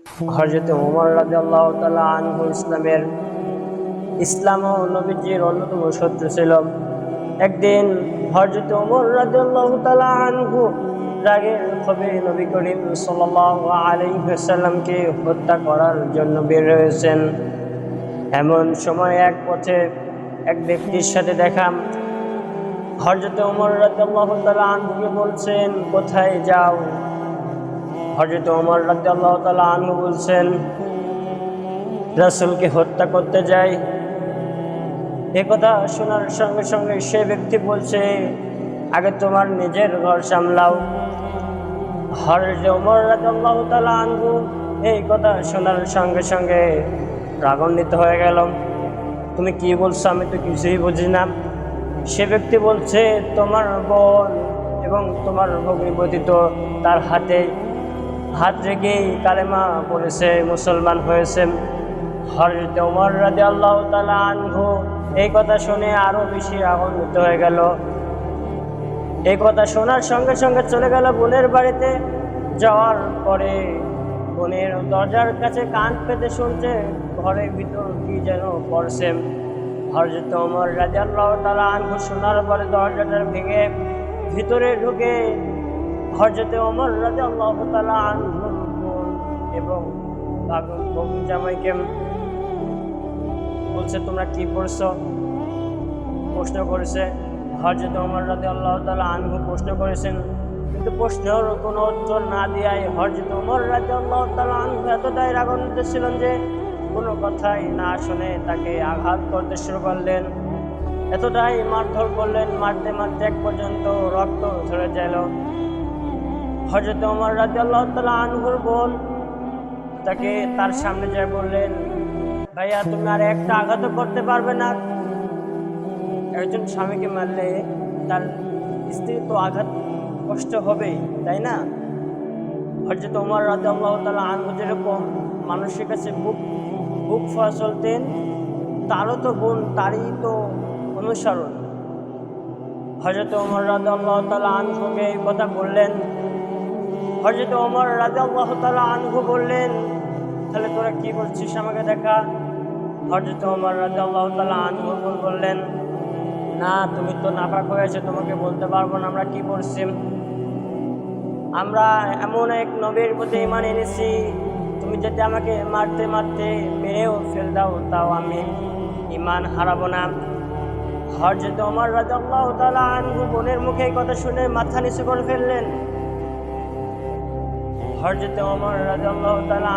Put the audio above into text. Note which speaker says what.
Speaker 1: হযরত ওমর রাদিয়াল্লাহু তাআলা আনহু ইসলাম ও নবীজির অন্যতম শত্রু ছিল। একদিন হযরত ওমর রাদিয়াল্লাহু তাআলা আনহু রাগের ক্ষোভে নবী করিম সাল্লাল্লাহু আলাইহি ওয়াসাল্লামকে হত্যা করার জন্য বের হয়েছেন। এমন সময় এক পথে এক ব্যক্তির সাথে দেখা। হযরত ওমর রাদিয়াল্লাহু তাআলা আনহুকে বলছেন, কোথায় যাও? হযরত ওমর রাদিয়াল্লাহু তাআলা আনহু বলছেন, রাসূলকে হত্যা করতে যাই। একথা শোনার সঙ্গে সঙ্গে সে ব্যক্তি বলছে, আগে তোমার নিজের ঘর সামলাও। হযরত ওমর রাদিয়াল্লাহু তাআলা আনহু এই কথা শোনার সঙ্গে সঙ্গে রাগান্বিত হয়ে গেল। তুমি কি বলছো? আমি তো কিছুই বুঝি না। সে ব্যক্তি বলছে, তোমার বোন এবং তোমার ভগ্নী ব্যতীত তার হাতে হাত রেখেই কালেমা পড়েছে, মুসলমান হয়েছে। হযরত ওমর রাদিয়াল্লাহু তাআলা আনহু এই কথা শুনে আরো বেশি আনন্দিত হয়ে গেল। এই কথা শোনার সঙ্গে সঙ্গে চলে গেল বোনের বাড়িতে। যাওয়ার পরে বোনের দরজার কাছে কান পেতে শুনছে ঘরের ভিতর কি যেন পড়ছে। হযরত ওমর রাদিয়াল্লাহু তাআলা আনহু শোনার পরে দরজাটা ভেঙে ভিতরে ঢুকে হযরত ওমর রাদিয়াল্লাহু তাআলা আনহু এবং ভগ্নী জামাইকে বলছে, তোমরা কি পড়ছো? প্রশ্ন করেছে। হযরত ওমর রাদিয়াল্লাহু তাআলা আনহু প্রশ্ন করেছেন, কিন্তু প্রশ্নের কোনো উত্তর না দিয়াই হযরত ওমর রাদিয়াল্লাহু তাআলা আনহু এতটাই রাগান্বিত ছিলেন যে কোনো কথাই না শুনে তাকে আঘাত করতে শুরু করলেন। এতটাই মারধর করলেন, মারতে মারতে এক পর্যন্ত রক্ত ঝরে গেল। হযরত ওমর রাদিয়াল্লাহু তাআলা আনহুর বোন তাকে তার সামনে যায় বললেন, ভাইয়া তুমি আর একটা আঘাত করতে পারবে না? একজন স্বামীকে মারলে তার স্ত্রী তো আঘাত কষ্ট হবেই, তাই না? হযরত ওমর রাদিয়াল্লাহু তাআলা আনহু যেরকম মানুষের কাছে বুক ফোয়া চলতেন, তারও তো বোন, তারই তো অনুসরণ। হযরত ওমর রাদিয়াল্লাহু তাআলা আনহুকে এই কথা বললেন। হযরত ওমর রাদিয়াল্লাহু তাআলা আনহু বললেন, তাহলে তোরা কি করছিস আমাকে দেখা। হযরত ওমর রাদিয়াল্লাহু তাআলা আনহু বললেন, না তুমি তো নাপাক হয়েছে, তোমাকে বলতে পারবো না আমরা কি করছি। আমরা এমন এক নবীর প্রতি ঈমান এনেছি, তুমি যদি আমাকে মারতে মারতে মেরেও ফেল দাও তাও আমি ঈমান হারাবো না। হযরত ওমর রাদিয়াল্লাহু তাআলা আনহু বোনের মুখে এই কথা শুনে মাথা নিচু করে ফেললেন। হযরত ওমর রাদিয়াল্লাহু তাআলা